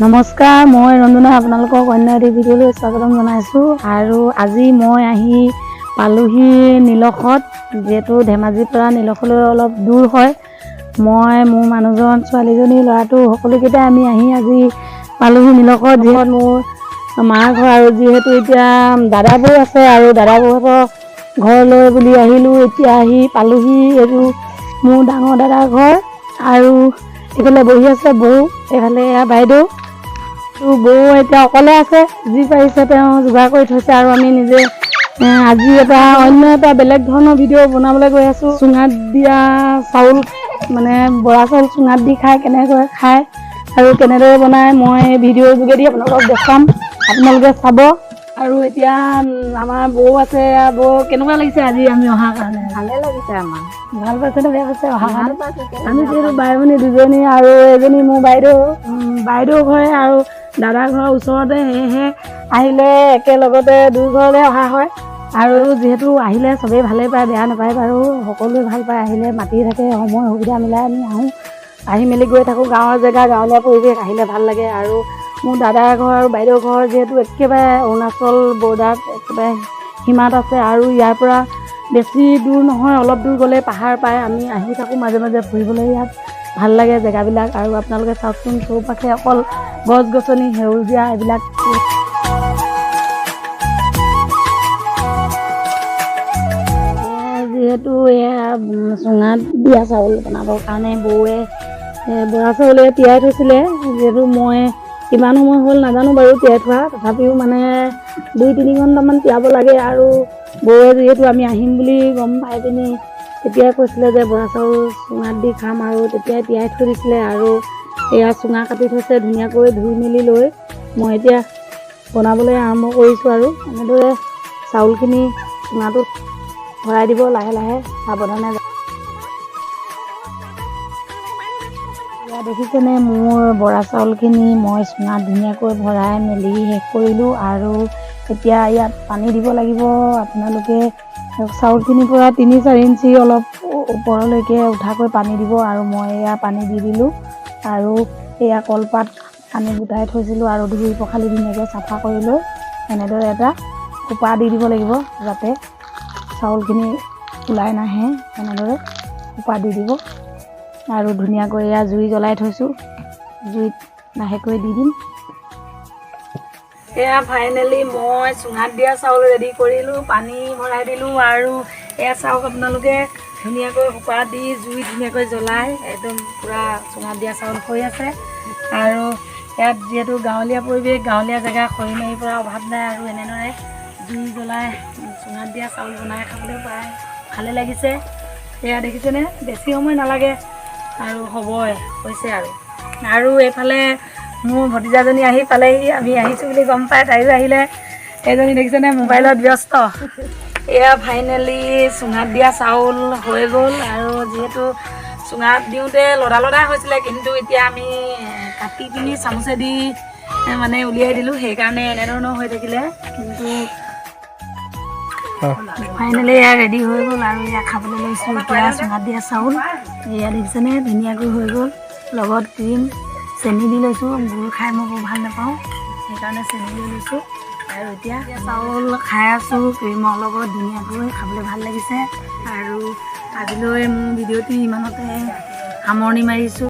নমস্কাৰ, মই ৰঞ্জনা আপোনালোকক অন্য এটি ভিডিঅ'লৈ স্বাগতম জনাইছোঁ। আৰু আজি মই আহি পালোহি নিলখত, যিহেতু ধেমাজিৰ পৰা নিলখলৈ অলপ দূৰ হয়। মই মোৰ মানুহজন, ছোৱালীজনী, ল'ৰাটো সকলোকেইটাই আমি আহি আজি পালোহি নিলখত, যিহেতু মোৰ মাৰ ঘৰ। আৰু যিহেতু এতিয়া দাদাবৌ আছে আৰু দাদাবৌহঁতৰ ঘৰলৈ বুলি আহিলোঁ। এতিয়া আহি পালোহি, এইটো মোৰ ডাঙৰ দাদাৰ ঘৰ। আৰু এইফালে বহি আছে বৌ, এইফালে এয়া বাইদেউ। বৌ এতিয়া অকলে আছে, যি পাৰিছে তেওঁ যোগাৰ কৰি থৈছে। আৰু আমি নিজে আজি অন্য এটা বেলেগ ধৰণৰ ভিডিঅ' বনাবলৈ গৈ আছোঁ। চুঙাত দিয়া চাউল, মানে বৰা চাউল চুঙাত দি কেনেকৈ খায় আৰু কেনেদৰে বনায়, মই ভিডিঅ'ৰ যোগেদি আপোনালোকক দেখাম, আপোনালোকে চাব। আৰু এতিয়া আমাৰ বৌ আছে। বৌ, কেনেকুৱা লাগিছে আজি আমি অহাৰ কাৰণে? ভালে লাগিছে আমাৰ। ভাল পাইছে নে বেয়া পাইছে অহাৰ কাৰণে? পাইছে। আমি যিহেতু বাই ভনী দুজনী, আৰু এজনী মোৰ বাইদেউ ঘৰে আৰু দাদাৰ ঘৰৰ ওচৰতে, সেয়েহে আহিলে একেলগতে দুই ঘৰলৈ অহা হয়। আৰু যিহেতু আহিলে চবেই ভালেই পায়, বেয়া নাপায় বাৰু, সকলোৱে ভাল পায়। আহিলে মাতি থাকে, সময় সুবিধা মিলাই আমি আহোঁ, আহি মেলি গৈ থাকোঁ। গাঁৱৰ জেগা, গাঁৱলীয়া পৰিৱেশ, আহিলে ভাল লাগে। আৰু মোৰ দাদাৰ ঘৰ আৰু বাইদেউৰ ঘৰ যিহেতু একেবাৰে অৰুণাচল বৰ্ডাৰত, একেবাৰে সীমাত আছে। আৰু ইয়াৰ পৰা বেছি দূৰ নহয়, অলপ দূৰ গ'লে পাহাৰ পায়। আমি আহি থাকোঁ মাজে মাজে ফুৰিবলৈ, ইয়াত ভাল লাগে জেগাবিলাক। আৰু আপোনালোকে চাওকচোন, চৌপাশে অকল গছ গছনি, সেউজীয়া এইবিলাক। যিহেতু এয়া চুঙাত দিয়া চাউল বনাবৰ কাৰণে বৌৱে বৰা চাউলে তিয়াই থৈছিলে। যিহেতু মই কিমান সময় হ'ল নাজানো বাৰু তিয়াই থোৱা, তথাপিও মানে 2-3 ঘণ্টামান তিয়াব লাগে। আৰু বৌৱে যিহেতু আমি আহিম বুলি গম পাই পিনি তেতিয়াই কৈছিলে যে বৰা চাউল চুঙাত দি খাম, আৰু তেতিয়াই তিয়াই থৈ দিছিলে। আৰু এয়া চুঙা কাটি থৈছে ধুনীয়াকৈ, ধুই মেলি লৈ মই এতিয়া বনাবলৈ আৰম্ভ কৰিছোঁ। আৰু এনেদৰে চাউলখিনি চুঙাটোত ভৰাই দিব লাহে লাহে, সাৱধানে। এয়া দেখিছেনে, মোৰ বৰা চাউলখিনি মই চুঙাত ধুনীয়াকৈ ভৰাই মেলি শেষ কৰিলোঁ। আৰু এতিয়া ইয়াত পানী দিব লাগিব। আপোনালোকে চাউলখিনিৰ পৰা 3-4 ইঞ্চি অলপ ওপৰলৈকে উঠাকৈ পানী দিব। আৰু মই এয়া পানী দি দিলোঁ। আৰু এয়া কলপাত পানী গোটাই থৈছিলোঁ, আৰু ধুই পখালি ধুনীয়াকৈ চাফা কৰি লৈ এনেদৰে এটা সোপা দি দিব লাগিব, যাতে চাউলখিনি ওলাই নাহে। এনেদৰে সোপা দি দিব। আৰু ধুনীয়াকৈ এয়া জুই জ্বলাই থৈছোঁ, জুইত লাহেকৈ দি দিম। এয়া ফাইনেলি মই চুঙাত দিয়া চাউল ৰেডি কৰিলোঁ, পানী ভৰাই দিলোঁ। আৰু এয়া চাউল আপোনালোকে ধুনীয়াকৈ সোপা দি জুই ধুনীয়াকৈ জ্বলাই একদম পূৰা চুঙাত দিয়া চাউল হৈ আছে। আৰু ইয়াত যিহেতু গাঁৱলীয়া পৰিৱেশ, গাঁৱলীয়া জেগা, খৰি মাৰিৰ পৰা অভাৱ নাই। আৰু এনেদৰে জুই জ্বলাই চুঙাত দিয়া চাউল বনাই খাবলৈ পাই ভালে লাগিছে। এয়া দেখিছেনে, বেছি সময় নালাগে আৰু হৈছে। আৰু এইফালে মোৰ ভতিজাজনী আহি পালেহি, আমি আহিছোঁ বুলি গম পাই তাইও আহিলে। এইজনী দেখিছেনে, মোবাইলত ব্যস্ত। এয়া ফাইনেলি চুঙাত দিয়া চাউল হৈ গ'ল। আৰু যিহেতু চুঙাত দিওঁতে লদা হৈছিলে, কিন্তু এতিয়া আমি কাটি পিনি চামুচেদি মানে উলিয়াই দিলোঁ, সেইকাৰণে এনেধৰণৰ হৈ থাকিলে। কিন্তু ফাইনেলি এয়া ৰেডি হৈ গ'ল। আৰু এয়া খাবলৈ লৈছোঁ এতিয়া চুঙাত দিয়া চাউল। এয়া দেখিছেনে, ধুনীয়াকৈ হৈ গ'ল। লগত ক্ৰীম, চেনি দি লৈছোঁ। গুড় খাই মই বৰ ভাল নাপাওঁ, সেইকাৰণে চেনি দি লৈছোঁ। আৰু এতিয়া চাউল খাই আছোঁ ক্ৰীমৰ লগত, ধুনীয়াকৈ খাবলৈ ভাল লাগিছে। আৰু আজিলৈ মোৰ ভিডিঅ'টি ইমানতে সামৰণি মাৰিছোঁ।